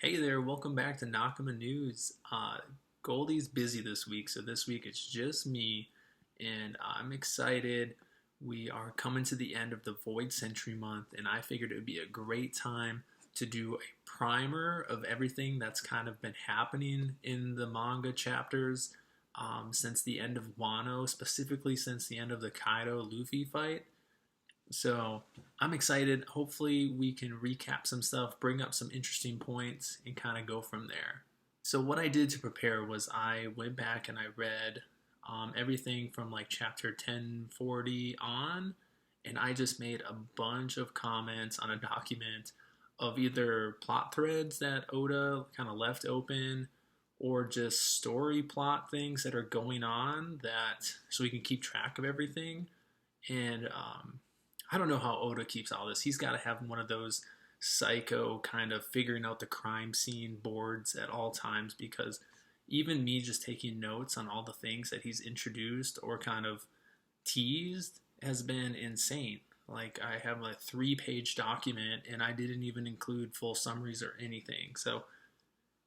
Hey there, welcome back to Nakama News. Goldie's busy this week, so this week it's just me, and I'm excited. We are coming to the end of the Void Century month, and I figured it would be a great time to do a primer of everything that's kind of been happening in the manga chapters since the end of Wano, specifically since the end of the Kaido Luffy fight. So I'm excited. Hopefully, we can recap some stuff, bring up some interesting points, and kind of go from there. So, what I did to prepare was I went back and I read everything from like chapter 1040 on, and I just made a bunch of comments on a document of either plot threads that Oda kind of left open or just story plot things that are going on that so we can keep track of everything. And I don't know how Oda keeps all this. He's got to have one of those psycho kind of figuring out the crime scene boards at all times because even me just taking notes on all the things that he's introduced or kind of teased has been insane. Like I have a 3-page document and I didn't even include full summaries or anything. So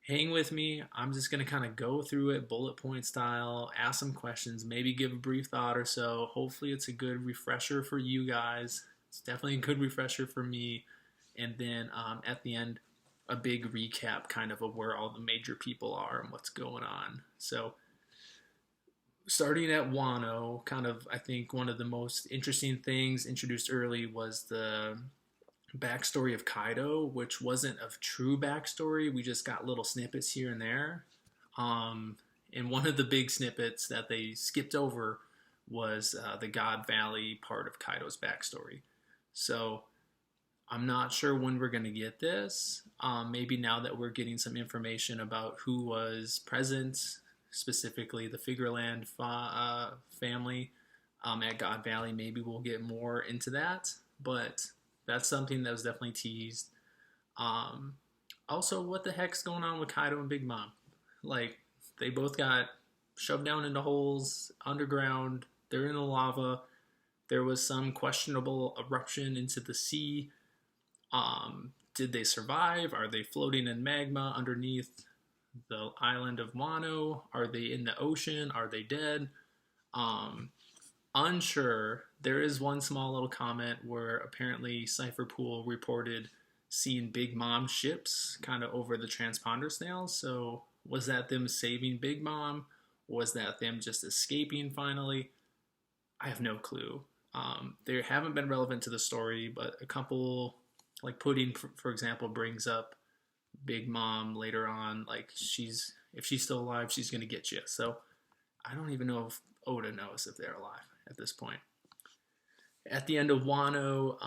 hang with me. I'm just going to kind of go through it bullet point style, ask some questions, maybe give a brief thought or so. Hopefully, it's a good refresher for you guys. It's definitely a good refresher for me. And then at the end, a big recap kind of where all the major people are and what's going on. So, starting at Wano, kind of, I think one of the most interesting things introduced early was the backstory of Kaido, which wasn't a true backstory. We just got little snippets here and there. And one of the big snippets that they skipped over was the God Valley part of Kaido's backstory. So I'm not sure when we're going to get this. Maybe now that we're getting some information about who was present, specifically the Figureland family at God Valley, maybe we'll get more into that. But that's something that was definitely teased. Also, what the heck's going on with Kaido and Big Mom? Like, they both got shoved down into holes underground. They're in the lava. There was some questionable eruption into the sea. Did they survive? Are they floating in magma underneath the island of Wano? Are they in the ocean? Are they dead? Unsure. There is one small little comment where apparently Cypher Pool reported seeing Big Mom ships kind of over the transponder snails. So was that them saving Big Mom? Was that them just escaping finally? I have no clue. They haven't been relevant to the story, but a couple, like Pudding, for example, brings up Big Mom later on. Like if she's still alive, she's gonna get you. So I don't even know if Oda knows if they're alive at this point. At the end of Wano,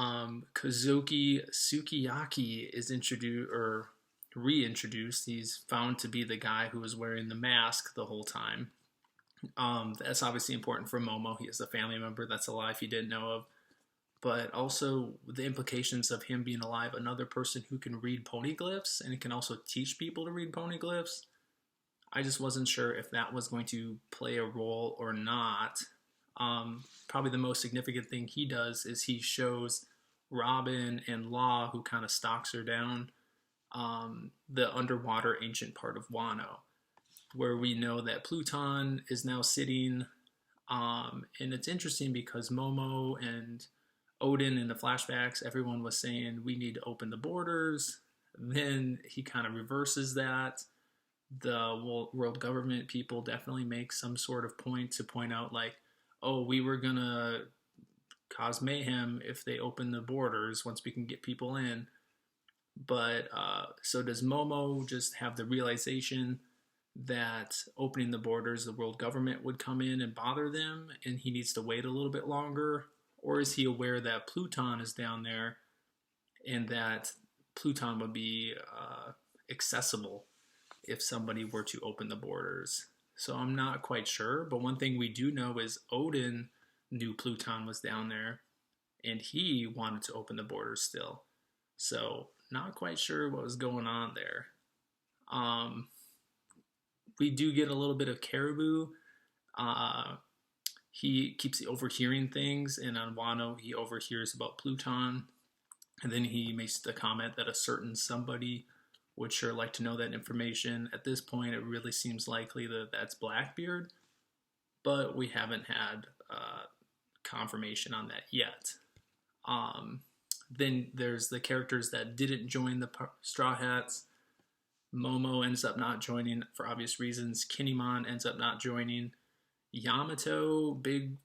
Kazuki Sukiyaki is introduced or reintroduced. He's found to be the guy who was wearing the mask the whole time. That's obviously important for Momo. He is a family member that's alive he didn't know of. But also the implications of him being alive, another person who can read poneglyphs and can also teach people to read poneglyphs. I just wasn't sure if that was going to play a role or not. Probably the most significant thing he does is he shows Robin and Law, who kind of stalks her down, the underwater ancient part of Wano, where we know that Pluton is now sitting. And it's interesting because Momo and Odin in the flashbacks, everyone was saying we need to open the borders. Then he kind of reverses that. The world government people definitely make some sort of point to point out like, oh, we were gonna cause mayhem if they open the borders once we can get people in. But so does Momo just have the realization that opening the borders, the world government would come in and bother them, and he needs to wait a little bit longer? Or is he aware that Pluton is down there and that Pluton would be accessible if somebody were to open the borders? So I'm not quite sure, but one thing we do know is Odin knew Pluton was down there, and he wanted to open the borders still. So not quite sure what was going on there. We do get a little bit of Caribou. He keeps overhearing things, and on Wano he overhears about Pluton, and then he makes the comment that a certain somebody Would sure like to know that information. At this point, it really seems likely that that's Blackbeard, but we haven't had confirmation on that yet. Then there's the characters that didn't join the Straw Hats. Momo ends up not joining for obvious reasons. Kinemon ends up not joining. Yamato, big,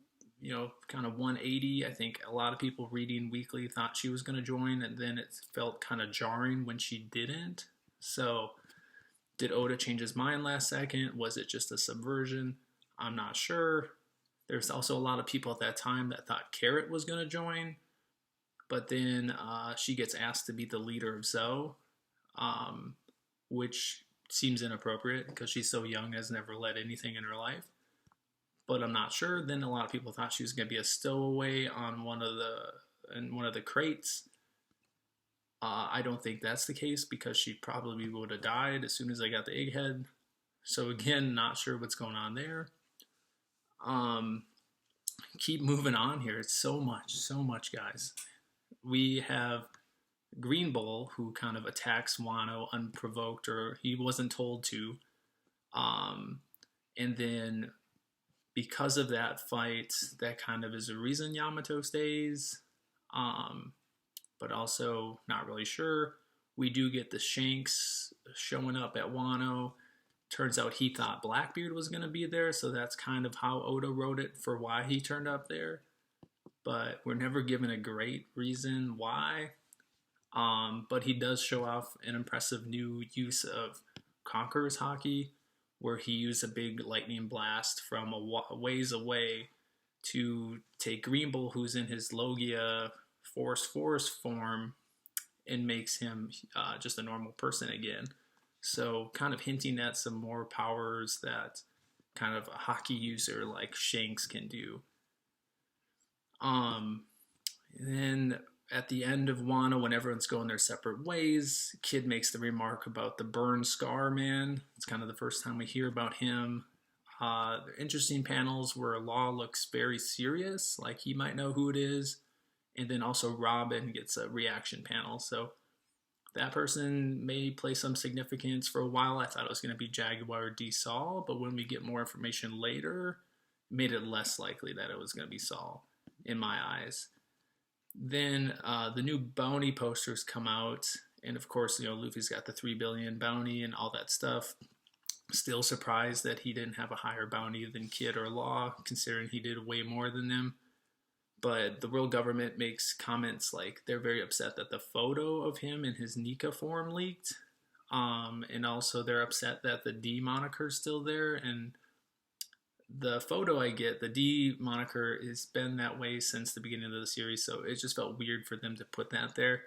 kind of 180. I think a lot of people reading Weekly thought she was going to join, and then it felt kind of jarring when she didn't. So, did Oda change his mind last second? Was it just a subversion? I'm not sure. There's also a lot of people at that time that thought Carrot was going to join, but then she gets asked to be the leader of Zoe, which seems inappropriate because she's so young, has never led anything in her life. But I'm not sure. Then a lot of people thought she was going to be a stowaway on one of the crates. I don't think that's the case because she probably would have died as soon as I got the egghead. So again, not sure what's going on there. Keep moving on here. It's so much, guys. We have Green Bull, who kind of attacks Wano unprovoked, or he wasn't told to. And then because of that fight, that kind of is a reason Yamato stays. But also not really sure. We do get the Shanks showing up at Wano. Turns out he thought Blackbeard was going to be there, so that's kind of how Oda wrote it for why he turned up there. But we're never given a great reason why. But he does show off an impressive new use of Conqueror's Haki, where he used a big lightning blast from a ways away to take Green Bull, who's in his Logia Force form, and makes him just a normal person again. So kind of hinting at some more powers that kind of a Haki user like Shanks can do. And then at the end of Wano, when everyone's going their separate ways, Kid makes the remark about the Burn Scar Man. It's kind of the first time we hear about him. Interesting panels where Law looks very serious, like he might know who it is. And then also Robin gets a reaction panel. So that person may play some significance. For a while, I thought it was going to be Jaguar D. Saul, but when we get more information later, it made it less likely that it was going to be Saul, in my eyes. Then the new bounty posters come out, and of course, Luffy's got the 3 billion bounty and all that stuff. Still surprised that he didn't have a higher bounty than Kid or Law, considering he did way more than them. But the world government makes comments like they're very upset that the photo of him in his Nika form leaked. And also they're upset that the D moniker is still there. And the photo I get, the D moniker has been that way since the beginning of the series. So it just felt weird for them to put that there.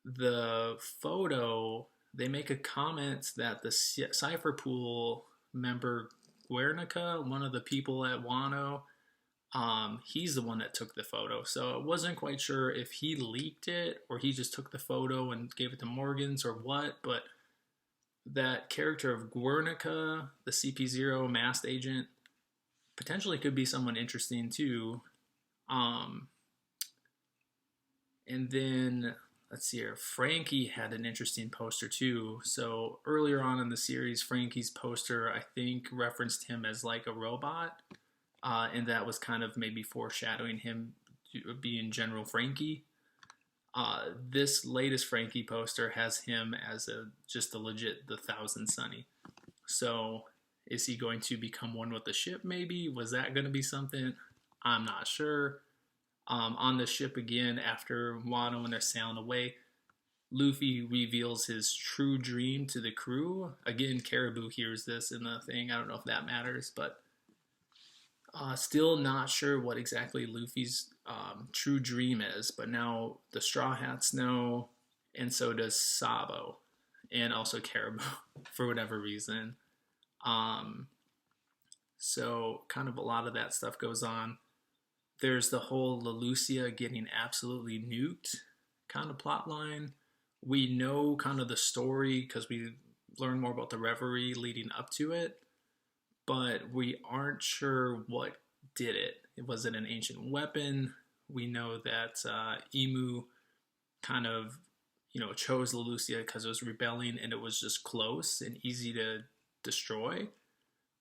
The photo, they make a comment that the Cypher Pool member Guernica, one of the people at Wano, he's the one that took the photo. So I wasn't quite sure if he leaked it or he just took the photo and gave it to Morgans or what, but that character of Guernica, the CP0 masked agent, potentially could be someone interesting too. And then, let's see here, Frankie had an interesting poster too. So earlier on in the series, Frankie's poster, I think, referenced him as like a robot. And that was kind of maybe foreshadowing him being General Frankie. This latest Frankie poster has him as just a legit the Thousand Sunny. So is he going to become one with the ship maybe? Was that going to be something? I'm not sure. On the ship again after Wano when they're sailing away, Luffy reveals his true dream to the crew. Again, Caribou hears this in the thing. I don't know if that matters, but still not sure what exactly Luffy's true dream is, but now the Straw Hats know, and so does Sabo, and also Caribou, for whatever reason. So kind of a lot of that stuff goes on. There's the whole Leloucia getting absolutely nuked kind of plot line. We know kind of the story because we learn more about the Reverie leading up to it, but we aren't sure what did it. Was it an ancient weapon? We know that Emu kind of, chose Lelucia because it was rebelling and it was just close and easy to destroy.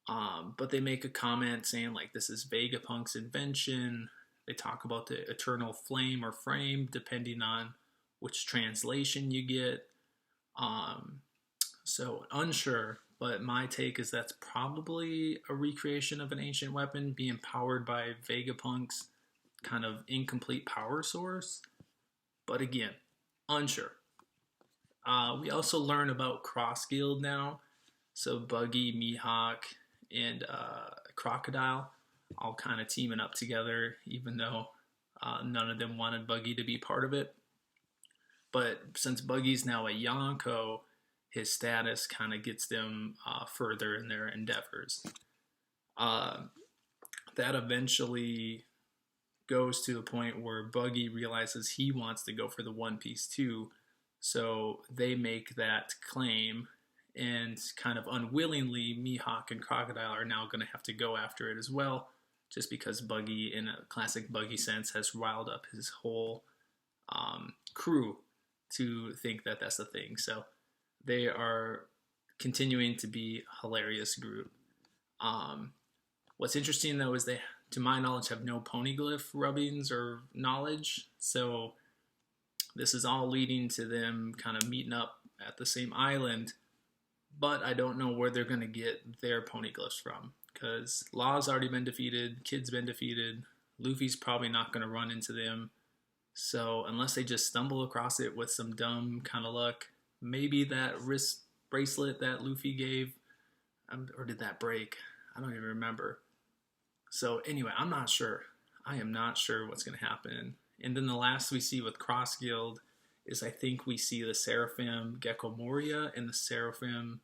But they make a comment saying like this is Vegapunk's invention. They talk about the eternal flame or frame depending on which translation you get. So unsure, but my take is that's probably a recreation of an ancient weapon being powered by Vegapunk's kind of incomplete power source. But again, unsure. We also learn about Cross Guild now. So Buggy, Mihawk, and Crocodile all kind of teaming up together, even though none of them wanted Buggy to be part of it. But since Buggy's now a Yonko, his status kind of gets them further in their endeavors. That eventually goes to the point where Buggy realizes he wants to go for the One Piece too, so they make that claim, and kind of unwillingly, Mihawk and Crocodile are now going to have to go after it as well, just because Buggy, in a classic Buggy sense, has riled up his whole crew to think that that's the thing. So they are continuing to be a hilarious group. What's interesting though is they, to my knowledge, have no poneglyph rubbings or knowledge. So this is all leading to them kind of meeting up at the same island, but I don't know where they're going to get their poneglyphs from, because Law's already been defeated, Kid's been defeated, Luffy's probably not going to run into them. So unless they just stumble across it with some dumb kind of luck, maybe that wrist bracelet that Luffy gave, or did that break? I don't even remember. So anyway, I'm not sure. I am not sure what's going to happen. And then the last we see with Cross Guild is I think we see the Seraphim Gecko Moria and the Seraphim,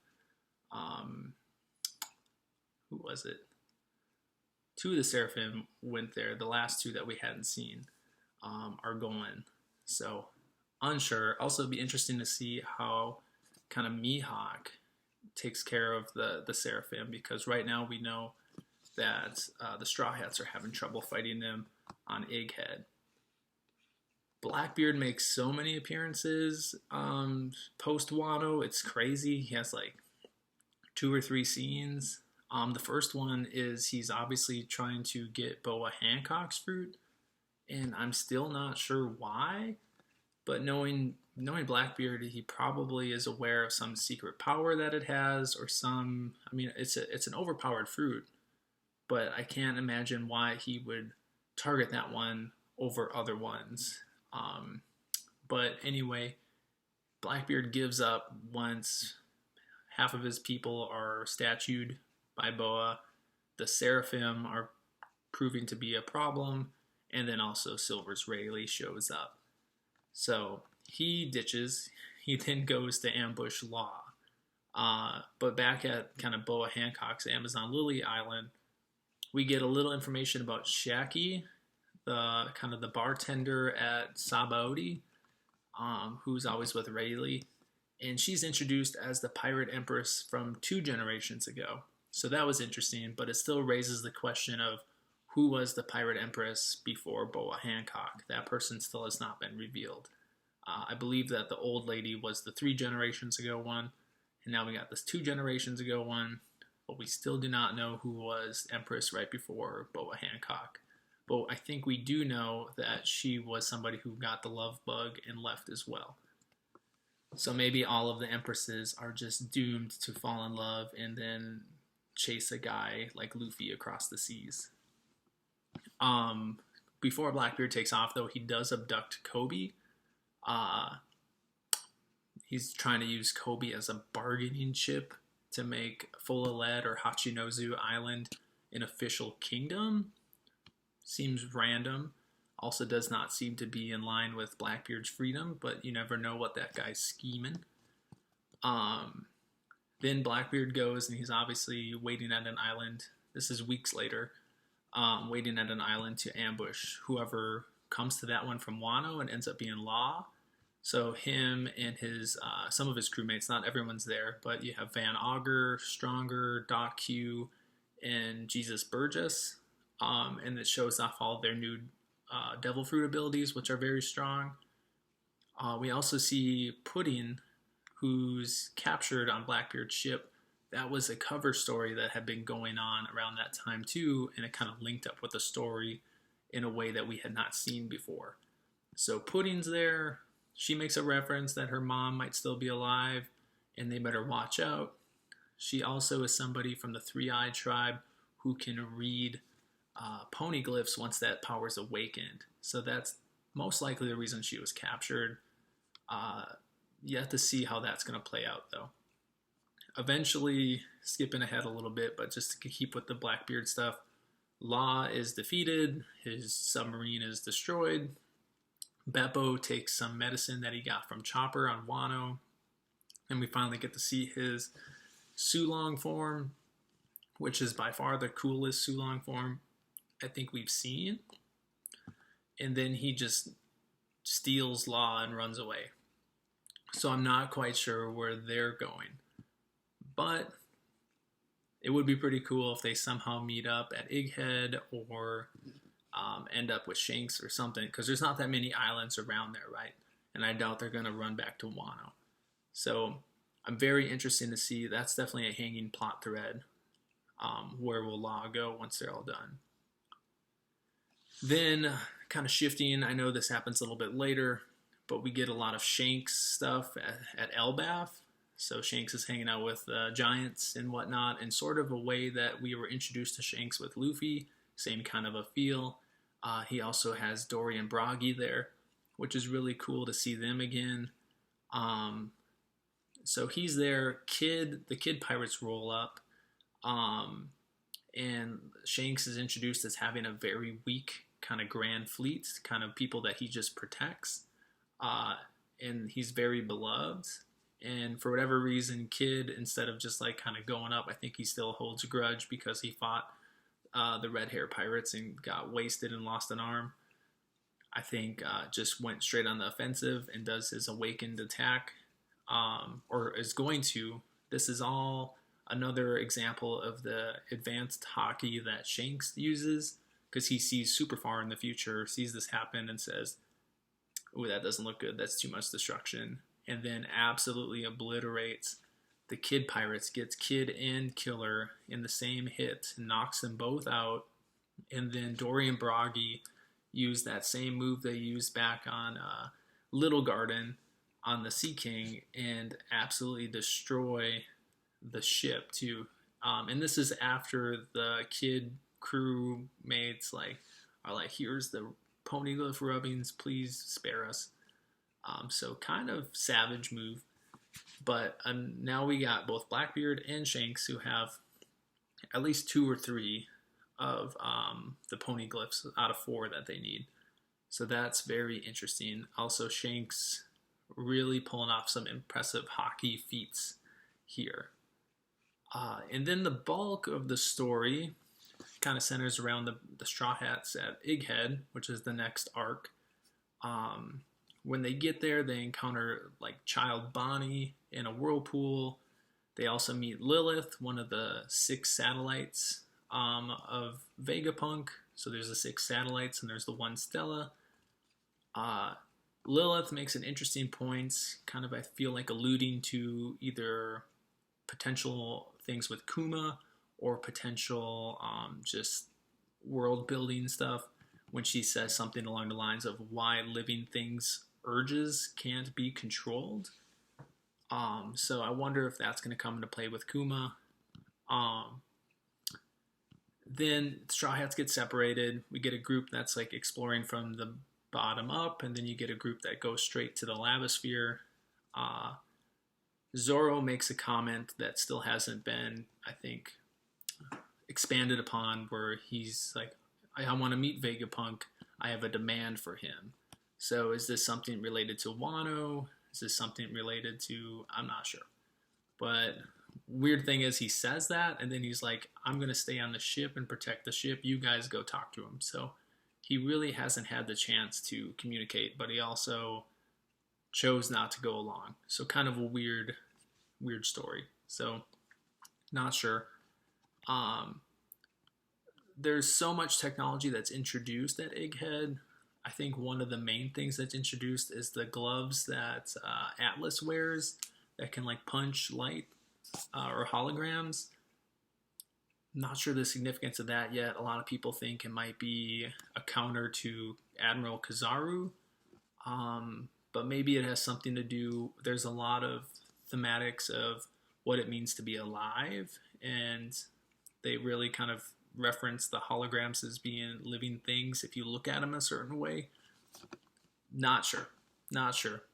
who was it? Two of the Seraphim went there. The last two that we hadn't seen are going. So unsure. Also, it'd be interesting to see how kind of Mihawk takes care of the Seraphim, because right now we know that the Straw Hats are having trouble fighting them on Egghead. Blackbeard makes so many appearances post Wano. It's crazy. He has like 2 or 3 scenes. The first one is he's obviously trying to get Boa Hancock's fruit, and I'm still not sure why. But knowing Blackbeard, he probably is aware of some secret power that it has, or some. I mean, it's an overpowered fruit, but I can't imagine why he would target that one over other ones. But anyway, Blackbeard gives up once half of his people are statued by Boa. The Seraphim are proving to be a problem, and then also Silver's Rayleigh shows up. So he ditches. He then goes to ambush Law. But back at kind of Boa Hancock's Amazon Lily Island, we get a little information about Shaki, the kind of the bartender at Sabaody, who's always with Rayleigh, and she's introduced as the Pirate Empress from 2 generations ago. So that was interesting, but it still raises the question of who was the Pirate Empress before Boa Hancock. That person still has not been revealed. I believe that the old lady was the 3 generations ago one, and now we got this 2 generations ago one, but we still do not know who was Empress right before Boa Hancock. But I think we do know that she was somebody who got the love bug and left as well. So maybe all of the Empresses are just doomed to fall in love and then chase a guy like Luffy across the seas. Before Blackbeard takes off, though, he does abduct Kobe. He's trying to use Kobe as a bargaining chip to make Full-Aled or Hachinozu Island an official kingdom. Seems random. Also does not seem to be in line with Blackbeard's freedom, but you never know what that guy's scheming. Then Blackbeard goes, and he's obviously waiting at an island. This is weeks later. Waiting at an island to ambush whoever comes to that one from Wano, and ends up being Law. So him and his some of his crewmates, not everyone's there, but you have Van Augur, Stronger, Doc Q, and Jesus Burgess. And it shows off all of their new Devil Fruit abilities, which are very strong. We also see Pudding, who's captured on Blackbeard's ship. That was a cover story that had been going on around that time too, and it kind of linked up with the story in a way that we had not seen before. So Pudding's there. She makes a reference that her mom might still be alive, and they better watch out. She also is somebody from the Three-Eyed tribe who can read poneglyphs once that power is awakened. So that's most likely the reason she was captured. You have to see how that's going to play out, though. Eventually, skipping ahead a little bit, but just to keep with the Blackbeard stuff, Law is defeated, his submarine is destroyed. Beppo takes some medicine that he got from Chopper on Wano, and we finally get to see his Sulong form, which is by far the coolest Sulong form I think we've seen. And then he just steals Law and runs away. So I'm not quite sure where they're going. But it would be pretty cool if they somehow meet up at Egghead or end up with Shanks or something, because there's not that many islands around there, right? And I doubt they're going to run back to Wano. So I'm very interested to see. That's definitely a hanging plot thread. Where will Law go once they're all done? Then, kind of shifting, I know this happens a little bit later, but we get a lot of Shanks stuff at Elbaf. So Shanks is hanging out with giants and whatnot, in sort of a way that we were introduced to Shanks with Luffy. Same kind of a feel. He also has Dory and Bragi there, which is really cool to see them again. So he's there. The Kid Pirates roll up. And Shanks is introduced as having a very weak kind of grand fleet, kind of people that he just protects. And he's very beloved. And for whatever reason, Kid, instead of just like kind of going up, I think he still holds a grudge because he fought the Red Hair Pirates and got wasted and lost an arm. I think just went straight on the offensive and does his awakened attack, or is going to. This is all another example of the advanced hockey that Shanks uses, because he sees super far in the future, sees this happen and says, "Oh, that doesn't look good. That's too much destruction." And then absolutely obliterates the Kid Pirates, gets Kid and Killer in the same hit, knocks them both out. And then Dory and Bragi use that same move they used back on Little Garden on the Sea King and absolutely destroy the ship too. And this is after the Kid crew mates are like, "Here's the poneglyph rubbings, please spare us." So kind of savage move. But now we got both Blackbeard and Shanks who have at least 2 or 3 of the poneglyphs out of 4 that they need. So that's very interesting. Also, Shanks really pulling off some impressive hockey feats here. And then the bulk of the story kind of centers around the Straw Hats at Egghead, which is the next arc. When they get there, they encounter like Child Bonnie in a whirlpool. They also meet Lilith, one of the 6 satellites of Vegapunk. So there's the 6 satellites and there's the 1 Stella. Lilith makes an interesting point, kind of I feel like alluding to either potential things with Kuma or potential just world building stuff, when she says something along the lines of why living things' urges can't be controlled. So I wonder if that's going to come into play with Kuma. Then Straw Hats get separated. We get a group that's like exploring from the bottom up, and then you get a group that goes straight to the lavosphere. Zoro makes a comment that still hasn't been, I think, expanded upon, where he's like, "I want to meet Vegapunk. I have a demand for him." So is this something related to Wano? Is this something related to... I'm not sure. But weird thing is he says that, and then he's like, "I'm going to stay on the ship and protect the ship. You guys go talk to him." So he really hasn't had the chance to communicate, but he also chose not to go along. So kind of a weird story. So not sure. There's so much technology that's introduced at Egghead. I think one of the main things that's introduced is the gloves that Atlas wears that can like punch light or holograms. Not sure the significance of that yet. A lot of people think it might be a counter to Admiral Kizaru, but maybe it has something to do. There's a lot of thematics of what it means to be alive, and they really kind of reference the holograms as being living things if you look at them a certain way. Not sure.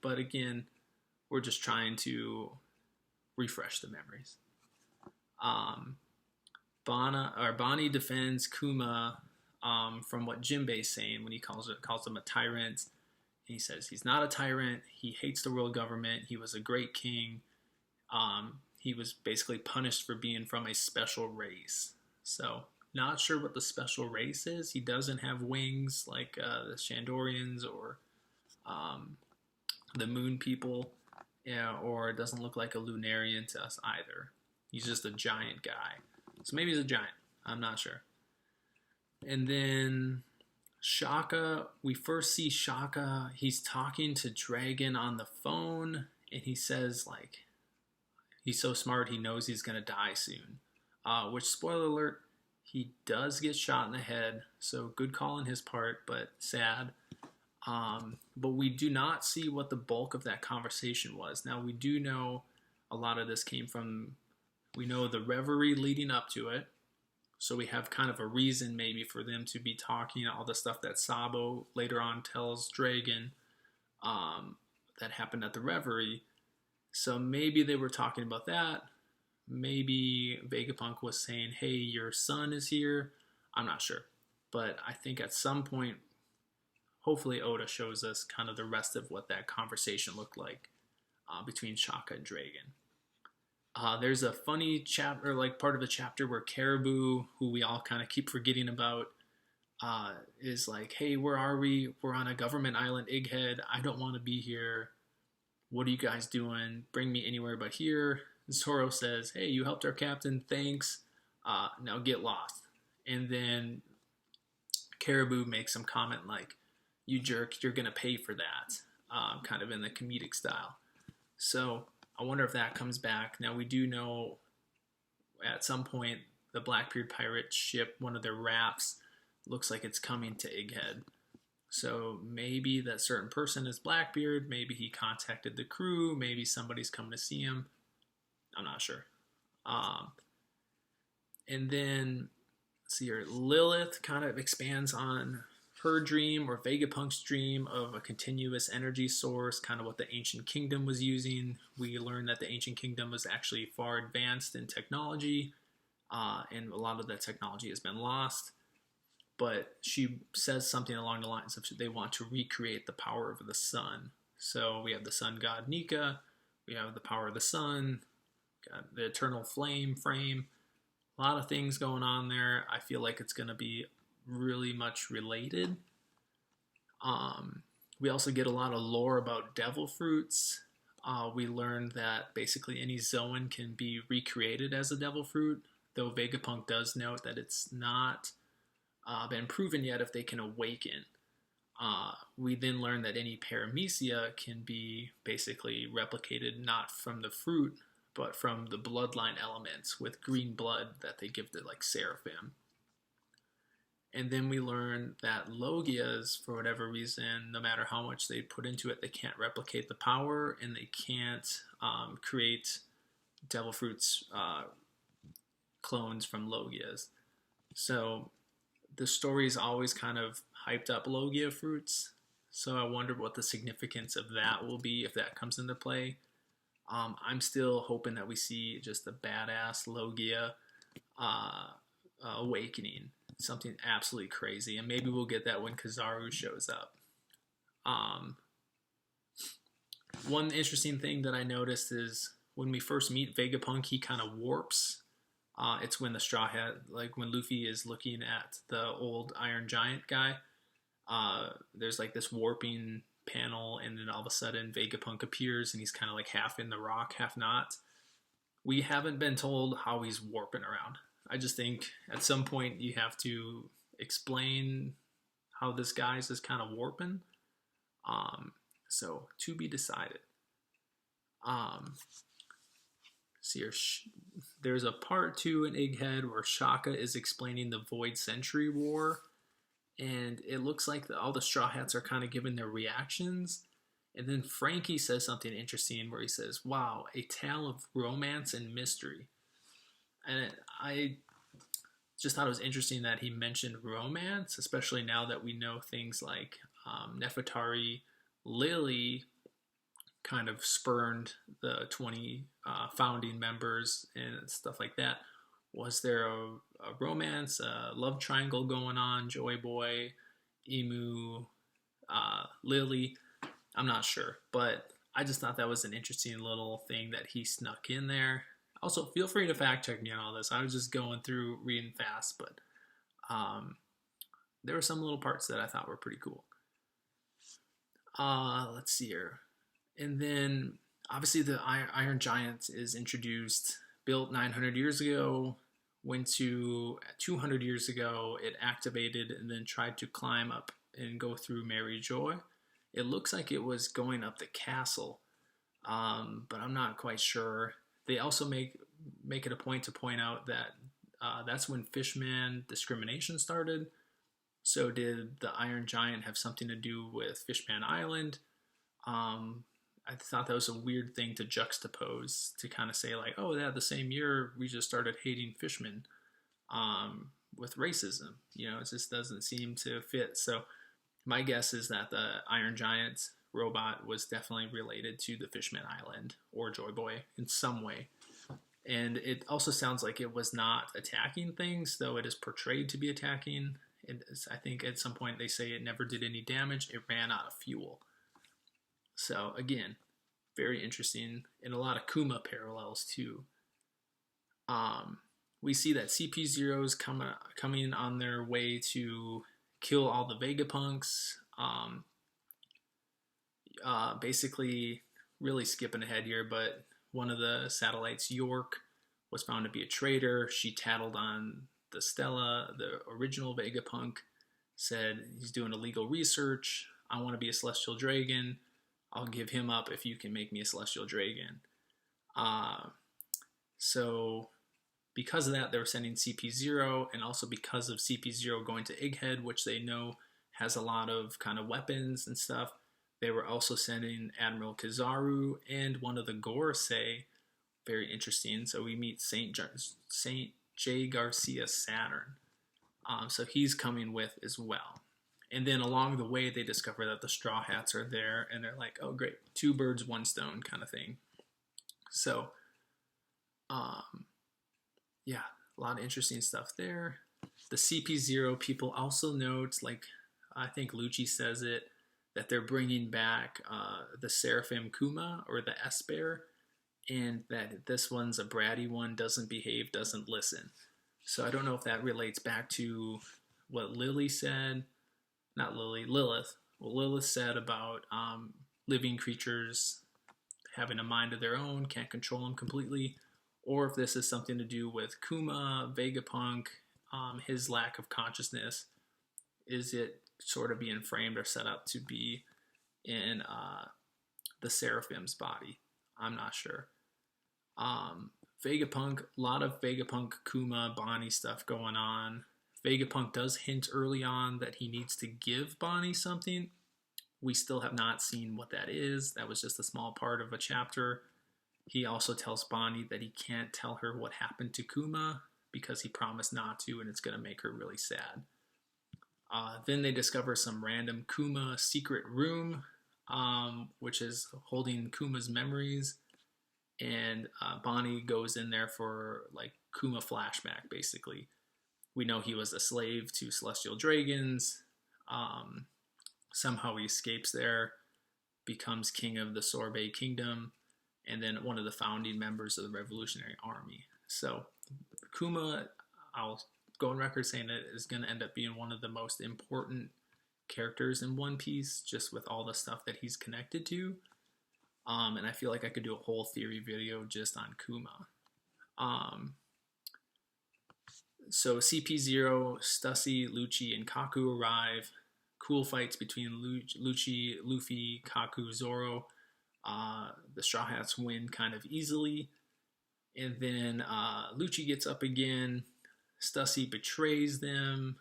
But again, we're just trying to refresh the memories. Bonnie defends Kuma from what Jinbei's saying when he calls him a tyrant. He says he's not a tyrant. He hates the world government. He was a great king. He was basically punished for being from a special race. So, not sure what the special race is. He doesn't have wings like the Shandorians or the Moon people, or it doesn't look like a Lunarian to us either. He's just a giant guy. So maybe he's a giant. I'm not sure. And then Shaka, we first see Shaka. He's talking to Dragon on the phone, and he says, like, he's so smart he knows he's going to die soon. Which, spoiler alert, he does get shot in the head. So good call on his part, but sad. But we do not see what the bulk of that conversation was. Now, we do know a lot of this came from, we know the reverie leading up to it. So we have kind of a reason maybe for them to be talking all the stuff that Sabo later on tells Dragon that happened at the reverie. So maybe they were talking about that. Maybe Vegapunk was saying, hey, your son is here. I'm not sure. But I think at some point, hopefully Oda shows us kind of the rest of what that conversation looked like between Shaka and Dragon. There's a funny chapter, like part of the chapter where Caribou, who we all kind of keep forgetting about, is like, hey, where are we? We're on a government island, Egghead. I don't want to be here. What are you guys doing? Bring me anywhere but here. Zoro says, hey, you helped our captain. Thanks. Now get lost. And then Caribou makes some comment like, you jerk, you're going to pay for that. Kind of in the comedic style. So I wonder if that comes back. Now, we do know at some point the Blackbeard pirate ship, one of their rafts, looks like it's coming to Egghead. So maybe that certain person is Blackbeard. Maybe he contacted the crew. Maybe somebody's coming to see him. I'm not sure. And then, let's see here, Lilith kind of expands on her dream or Vegapunk's dream of a continuous energy source, kind of what the Ancient Kingdom was using. We learned that the Ancient Kingdom was actually far advanced in technology, and a lot of that technology has been lost. But she says something along the lines of they want to recreate the power of the sun. So we have the sun god Nika, we have the power of the sun, got the eternal flame frame, a lot of things going on there. I feel like it's going to be really much related. We also get a lot of lore about devil fruits. We learned that basically any Zoan can be recreated as a devil fruit, though Vegapunk does note that it's not been proven yet if they can awaken. We then learn that any paramecia can be basically replicated not from the fruit, but from the bloodline elements with green blood that they give to like Seraphim. And then we learn that Logias, for whatever reason, no matter how much they put into it, they can't replicate the power, and they can't create Devil Fruits clones from Logias. So the story's always kind of hyped up Logia fruits. So I wonder what the significance of that will be if that comes into play. I'm still hoping that we see just a badass Logia awakening. Something absolutely crazy, and maybe we'll get that when Kizaru shows up. One interesting thing that I noticed is when we first meet Vegapunk, he kind of warps. It's when the Straw Hat, like when Luffy is looking at the old Iron Giant guy, there's like this warping panel, and then all of a sudden Vegapunk appears, and he's kind of like half in the rock, half not. We haven't been told how he's warping around. I just think at some point you have to explain how this guy's is kind of warping. So to be decided. See here, there's a part 2 in Egghead where Shaka is explaining the Void Century War, and it looks like all the Straw Hats are kind of giving their reactions. And then Frankie says something interesting where he says, "Wow, a tale of romance and mystery." And I just thought it was interesting that he mentioned romance, especially now that we know things like Nefertari Lily kind of spurned the 20 founding members and stuff like that. Was there a romance, a love triangle going on? Joy Boy, Emu, Lily? I'm not sure, but I just thought that was an interesting little thing that he snuck in there. Also, feel free to fact check me on all this. I was just going through reading fast, but there were some little parts that I thought were pretty cool. Let's see here. And then, obviously, the Iron Giant is introduced, built 900 years ago, went to 200 years ago, it activated, and then tried to climb up and go through Mary Joy. It looks like it was going up the castle, but I'm not quite sure. They also make it a point to point out that that's when Fishman discrimination started. So did the Iron Giant have something to do with Fishman Island? I thought that was a weird thing to juxtapose, to kind of say like, oh yeah, the same year we just started hating fishmen with racism. You know, it just doesn't seem to fit. So my guess is that the Iron Giant robot was definitely related to the Fishman Island or Joy Boy in some way. And it also sounds like it was not attacking things, though it is portrayed to be attacking. I think at some point they say it never did any damage. It ran out of fuel. So again, very interesting, and a lot of Kuma parallels too. We see that CP0's coming on their way to kill all the Vegapunks. Basically, really skipping ahead here, but one of the satellites, York, was found to be a traitor. She tattled on the Stella, the original Vegapunk, said he's doing illegal research. I want to be a Celestial Dragon. I'll give him up if you can make me a Celestial Dragon. So because of that, they were sending CP0, and also because of CP0 going to Egghead, which they know has a lot of kind of weapons and stuff, they were also sending Admiral Kizaru and one of the Gorosei. Very interesting. So we meet Saint J. Garcia Saturn. So he's coming with as well. And then along the way, they discover that the Straw Hats are there, and they're like, oh, great, 2 birds, 1 stone kind of thing. So, yeah, a lot of interesting stuff there. The CP0 people also note, like, I think Lucci says it, that they're bringing back the Seraphim Kuma, or the S-Bear, and that this one's a bratty one, doesn't behave, doesn't listen. So I don't know if that relates back to what Lily said. Not Lily, Lilith. What Lilith said about living creatures having a mind of their own, can't control them completely, or if this is something to do with Kuma, Vegapunk, his lack of consciousness. Is it sort of being framed or set up to be in the Seraphim's body? I'm not sure. Vegapunk, a lot of Vegapunk, Kuma, Bonnie stuff going on. Vegapunk does hint early on that he needs to give Bonnie something. We still have not seen what that is. That was just a small part of a chapter. He also tells Bonnie that he can't tell her what happened to Kuma because he promised not to, and it's going to make her really sad. Then they discover some random Kuma secret room, which is holding Kuma's memories. And Bonnie goes in there for like Kuma flashback, basically. We know he was a slave to Celestial Dragons. Somehow he escapes there, becomes king of the Sorbet Kingdom, and then one of the founding members of the Revolutionary Army. So Kuma, I'll go on record saying that is going to end up being one of the most important characters in One Piece, just with all the stuff that he's connected to. And I feel like I could do a whole theory video just on Kuma. So CP0, Stussy, Lucci, and Kaku arrive. cool fights between Lucci, Luffy, Kaku, Zoro. The Straw Hats win kind of easily. And then Lucci gets up again. Stussy betrays them.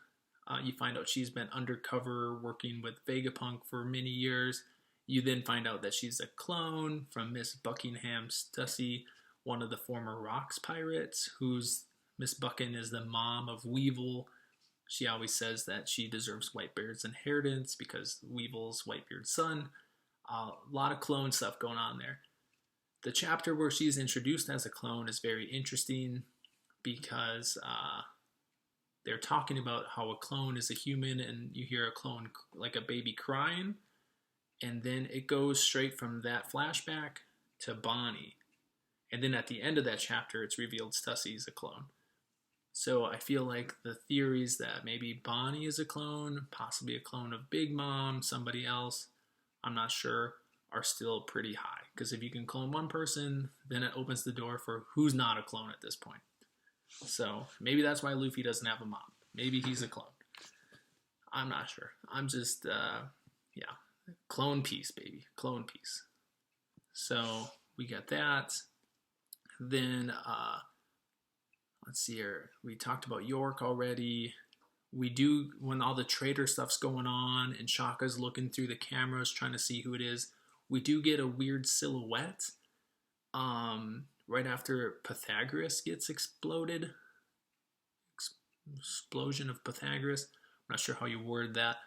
You find out she's been undercover working with Vegapunk for many years. You then find out that she's a clone from Miss Buckingham Stussy, one of the former Rocks pirates, who's Miss Buckin is the mom of Weevil. She always says that she deserves Whitebeard's inheritance because Weevil's Whitebeard's son. A lot of clone stuff going on there. The chapter where she's introduced as a clone is very interesting because they're talking about how a clone is a human, and you hear a clone like a baby crying, and then it goes straight from that flashback to Bonnie. And then at the end of that chapter, it's revealed Stussy's a clone. So I feel like the theories that maybe Bonnie is a clone, possibly a clone of Big Mom, somebody else, I'm not sure, are still pretty high. Because if you can clone one person, then it opens the door for who's not a clone at this point. So maybe that's why Luffy doesn't have a mom. Maybe he's a clone. I'm not sure. I'm just, clone piece, baby. Clone piece. So we got that. Then, let's see here. We talked about York already. We do, when all the traitor stuff's going on and Shaka's looking through the cameras trying to see who it is, we do get a weird silhouette. Right after Pythagoras gets exploded. Explosion of Pythagoras. I'm not sure how you word that.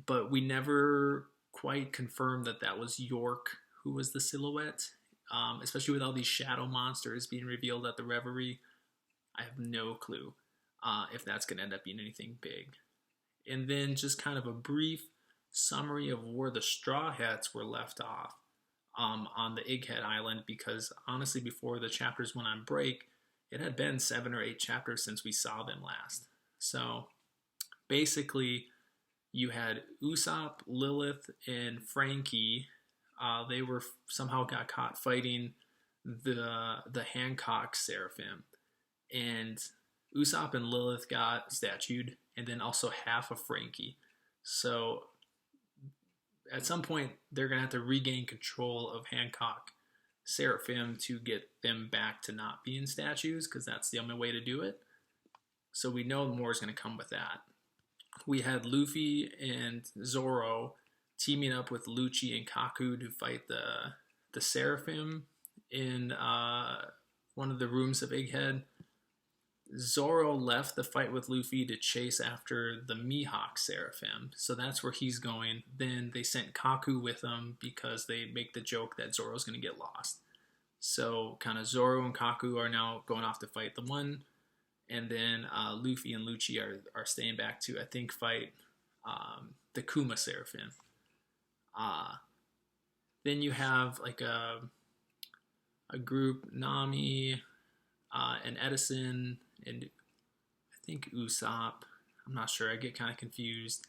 But we never quite confirmed that that was York who was the silhouette. Especially with all these shadow monsters being revealed at the Reverie. I have no clue if that's going to end up being anything big. And then just kind of a brief summary of where the Straw Hats were left off. On the Egghead Island, because honestly before the chapters went on break, it had been 7 or 8 chapters since we saw them last. So basically you had Usopp, Lilith, and Frankie. They were somehow got caught fighting the Hancock Seraphim, and Usopp and Lilith got statued, and then also half of Frankie. So at some point, they're going to have to regain control of Hancock Seraphim to get them back to not being statues, because that's the only way to do it. So we know more is going to come with that. We had Luffy and Zoro teaming up with Lucci and Kaku to fight the Seraphim in one of the rooms of Egghead. Zoro left the fight with Luffy to chase after the Mihawk Seraphim, so that's where he's going. Then they sent Kaku with him because they make the joke that Zoro's going to get lost. So kind of Zoro and Kaku are now going off to fight the one, and then Luffy and Lucci are staying back to, I think, fight the Kuma Seraphim. Then you have like a group, Nami and Edison, and I think Usopp. I'm not sure. I get kind of confused.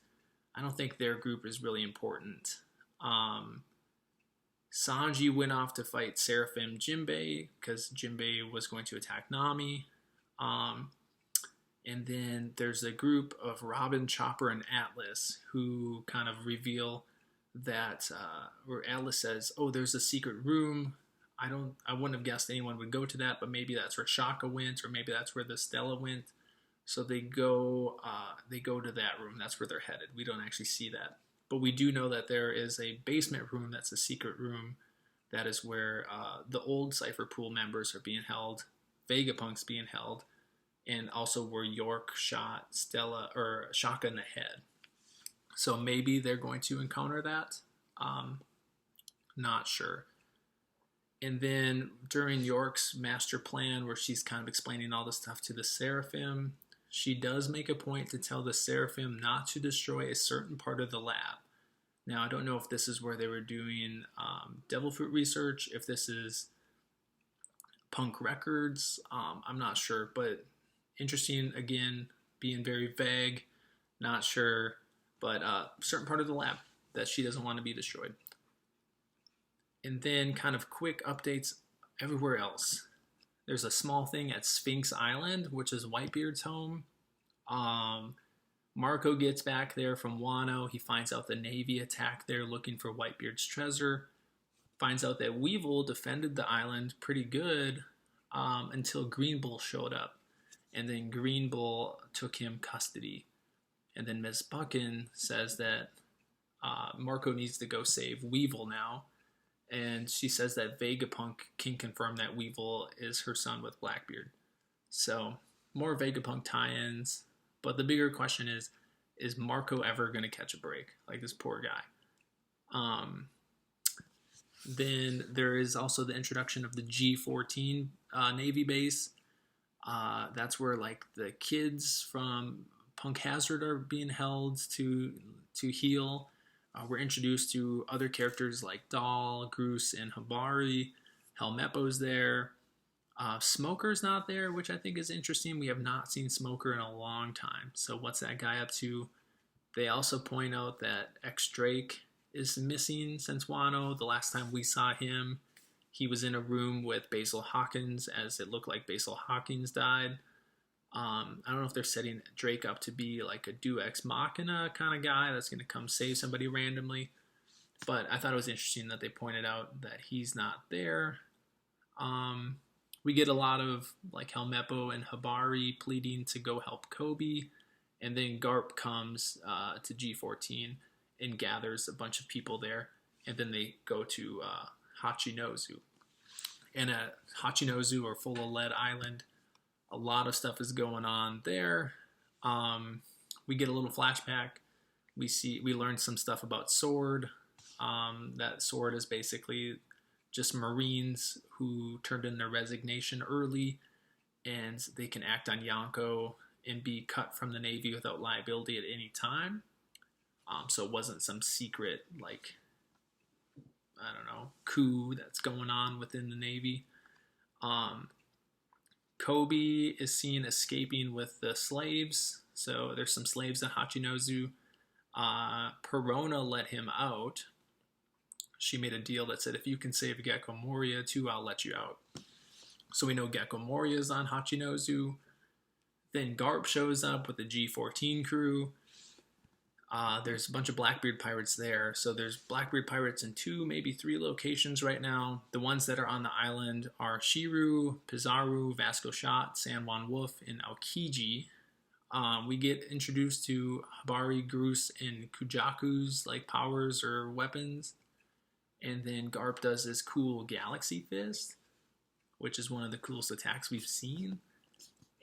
I don't think their group is really important. Sanji went off to fight Seraphim Jinbei because Jinbei was going to attack Nami. And then there's a group of Robin, Chopper, and Atlas who kind of reveal that where Atlas says, "Oh, there's a secret room. I wouldn't have guessed anyone would go to that, but maybe that's where Shaka went, or maybe that's where the Stella went." So they go to that room. That's where they're headed. We don't actually see that, but we do know that there is a basement room that's a secret room. That is where the old Cypher Pool members are being held, Vegapunk's being held, and also where York shot Stella or Shaka in the head. So maybe they're going to encounter that. Not sure. And then during York's master plan, where she's kind of explaining all this stuff to the Seraphim, she does make a point to tell the Seraphim not to destroy a certain part of the lab. Now, I don't know if this is where they were doing Devil Fruit research, if this is Punk Records, I'm not sure. But interesting, again, being very vague, not sure, but certain part of the lab that she doesn't want to be destroyed. And then kind of quick updates everywhere else. There's a small thing at Sphinx Island, which is Whitebeard's home. Marco gets back there from Wano. He finds out the Navy attacked there looking for Whitebeard's treasure. Finds out that Weevil defended the island pretty good until Green Bull showed up. And then Green Bull took him custody. And then Miss Buchan says that Marco needs to go save Weevil now. And she says that Vegapunk can confirm that Weevil is her son with Blackbeard. So, more Vegapunk tie-ins. But the bigger question is Marco ever going to catch a break? Like, this poor guy. Then there is also the introduction of the G14 Navy base. That's where, like, the kids from Punk Hazard are being held to heal. We're introduced to other characters like Doll, Groose, and Hibari. Helmeppo's there. Smoker's not there, which I think is interesting. We have not seen Smoker in a long time. So what's that guy up to? They also point out that X-Drake is missing since Wano. The last time we saw him, he was in a room with Basil Hawkins, as it looked like Basil Hawkins died. I don't know if they're setting Drake up to be like a Deus Ex Machina kind of guy that's going to come save somebody randomly. But I thought it was interesting that they pointed out that he's not there. We get a lot of like Helmeppo and Hibari pleading to go help Kobe. And then Garp comes to G14 and gathers a bunch of people there. And then they go to Hachinozu. And at Hachinozu, or Full of Lead Island, a lot of stuff is going on there. We get a little flashback. We learn some stuff about Sword. That Sword is basically just Marines who turned in their resignation early, and they can act on Yonko and be cut from the Navy without liability at any time. So it wasn't some secret, like, I don't know, coup that's going on within the Navy. Kobe is seen escaping with the slaves. So there's some slaves at Hachinozu. Perona let him out. She made a deal that said, if you can save Gecko Moria too, I'll let you out. So we know Gecko Moria is on Hachinozu. Then Garp shows up with the G14 crew. There's a bunch of Blackbeard pirates there. So there's Blackbeard pirates in 2, maybe 3 locations right now. The ones that are on the island are Shiru, Pizarro, Vasco Shot, San Juan Wolf, and Aokiji. We get introduced to Hibari, Groose, and Kujaku's like powers or weapons. And then Garp does this cool Galaxy Fist, which is one of the coolest attacks we've seen.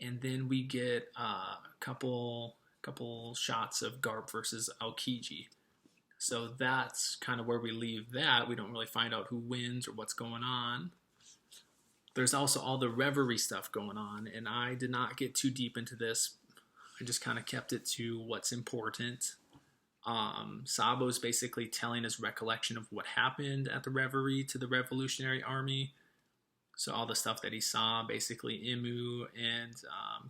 And then we get a couple shots of Garp versus Aokiji. So that's kind of where we leave that. We don't really find out who wins or what's going on. There's also all the Reverie stuff going on, and I did not get too deep into this. I just kind of kept it to what's important. Sabo's basically telling his recollection of what happened at the Reverie to the Revolutionary Army. So all the stuff that he saw, basically Imu and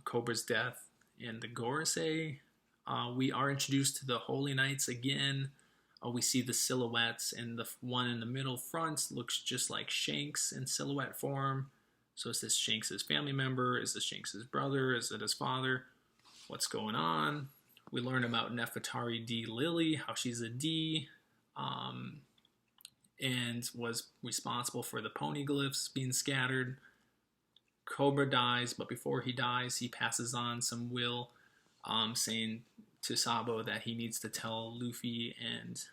Cobra's death and the Gorosei. We are introduced to the Holy Knights again. We see the silhouettes, and the one in the middle front looks just like Shanks in silhouette form. So is this Shanks' family member? Is this Shanks' brother? Is it his father? What's going on? We learn about Nefertari D. Lily, how she's a D, and was responsible for the poneglyphs being scattered. Cobra dies, but before he dies, he passes on some will, saying to Sabo that he needs to tell Luffy and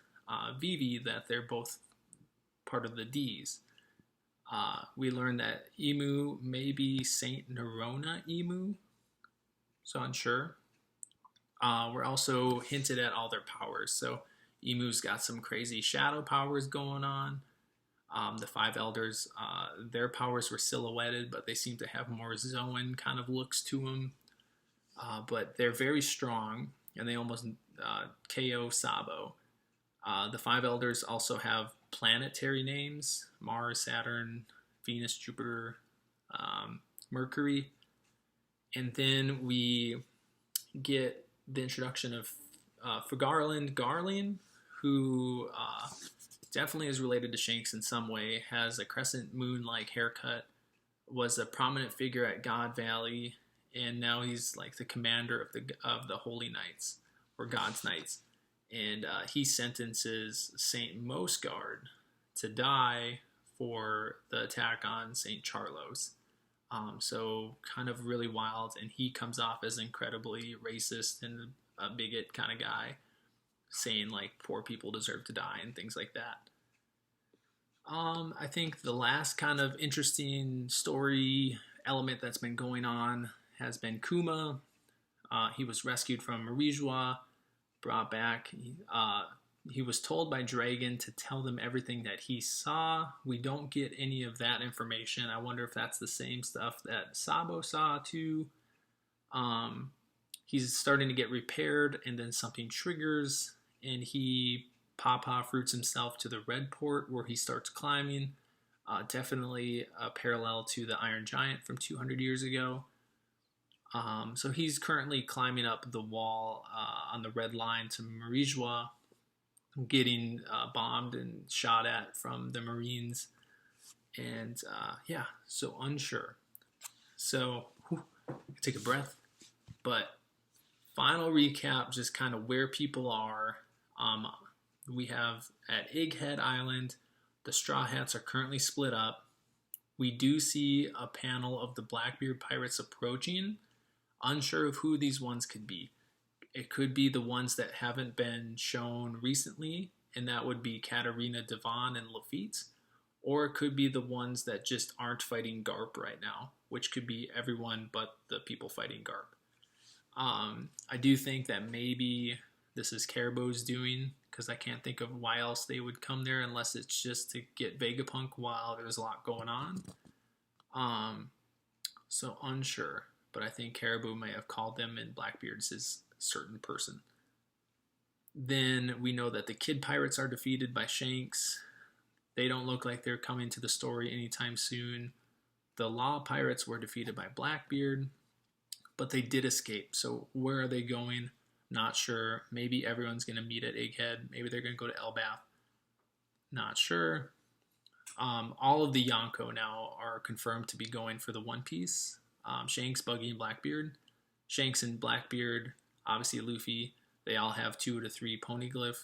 Vivi that they're both part of the Ds. We learn that Imu may be Saint Nerona Imu, so unsure. We're also hinted at all their powers. So Emu's got some crazy shadow powers going on. The 5 elders, their powers were silhouetted, but they seem to have more Zoan kind of looks to them. But they're very strong, and they almost KO Sabo. The 5 elders also have planetary names: Mars, Saturn, Venus, Jupiter, Mercury. And then we get the introduction of Garland, who definitely is related to Shanks in some way, has a crescent moon-like haircut, was a prominent figure at God Valley, and now he's like the commander of the Holy Knights, or God's Knights, and he sentences Saint Mosgard to die for the attack on Saint Charlos. So kind of really wild, and he comes off as incredibly racist and a bigot kind of guy, saying like poor people deserve to die and things like that. I think the last kind of interesting story element that's been going on has been Kuma. He was rescued from Marijua, brought back. He was told by Dragon to tell them everything that he saw. We don't get any of that information. I wonder if that's the same stuff that Sabo saw too. He's starting to get repaired, and then something triggers, and he Papa fruits himself to the red port where he starts climbing. Definitely a parallel to the Iron Giant from 200 years ago. So he's currently climbing up the wall on the red line to Marijua, getting bombed and shot at from the Marines. And so unsure. So take a breath. But final recap, just kind of where people are. We have at Egghead Island, the Straw Hats are currently split up. We do see a panel of the Blackbeard pirates approaching. Unsure of who these ones could be. It could be the ones that haven't been shown recently, and that would be Katarina Devon and Lafitte. Or it could be the ones that just aren't fighting Garp right now, which could be everyone but the people fighting Garp. I do think that maybe this is Caribou's doing, because I can't think of why else they would come there unless it's just to get Vegapunk while there's a lot going on. So unsure, but I think Caribou may have called them and Blackbeard's his certain person. Then we know that the Kid Pirates are defeated by Shanks. They don't look like they're coming to the story anytime soon. The Law Pirates were defeated by Blackbeard, but they did escape. So where are they going? Not sure. Maybe everyone's going to meet at Egghead. Maybe they're going to go to Elbath. Not sure. All of the Yonko now are confirmed to be going for the One Piece. Shanks, Buggy, and Blackbeard. Shanks and Blackbeard, obviously Luffy, they all have 2 to 3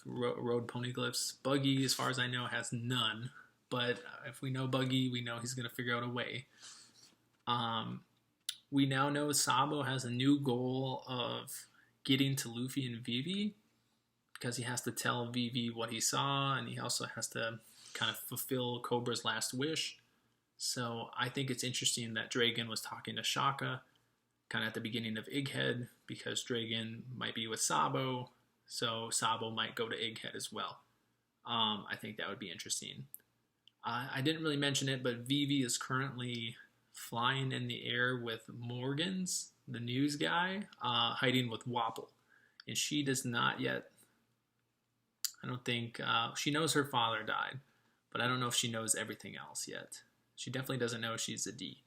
road poneglyphs. Buggy, as far as I know, has none. But if we know Buggy, we know he's going to figure out a way. We now know Sabo has a new goal of getting to Luffy and Vivi, because he has to tell Vivi what he saw, and he also has to kind of fulfill Cobra's last wish. So I think it's interesting that Dragon was talking to Shaka kind of at the beginning of Egghead, because Dragon might be with Sabo, so Sabo might go to Egghead as well. I think that would be interesting. I didn't really mention it, but Vivi is currently flying in the air with Morgans, the news guy, hiding with Wapple. And she does not yet, I don't think, she knows her father died, but I don't know if she knows everything else yet. She definitely doesn't know she's a D.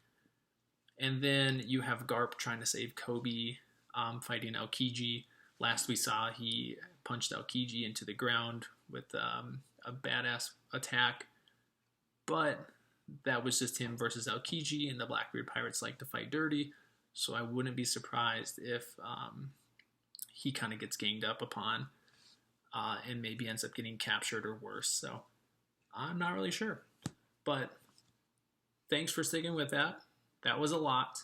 And then you have Garp trying to save Kobe, fighting Aokiji. Last we saw, he punched Aokiji into the ground with a badass attack. But that was just him versus Aokiji, and the Blackbeard Pirates like to fight dirty. So I wouldn't be surprised if he kind of gets ganged up upon and maybe ends up getting captured or worse. So I'm not really sure. But thanks for sticking with that. That was a lot.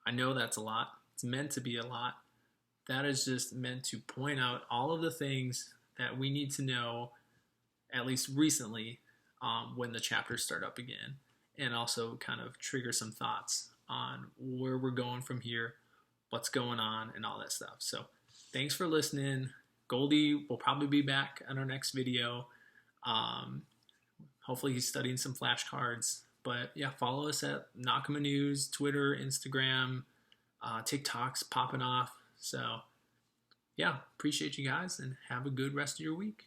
I know that's a lot. It's meant to be a lot. That is just meant to point out all of the things that we need to know, at least recently, when the chapters start up again, and also kind of trigger some thoughts on where we're going from here, what's going on, and all that stuff. So thanks for listening. Goldie will probably be back on our next video. Hopefully he's studying some flashcards. But yeah, follow us at Nakama News, Twitter, Instagram, TikTok's popping off. So yeah, appreciate you guys, and have a good rest of your week.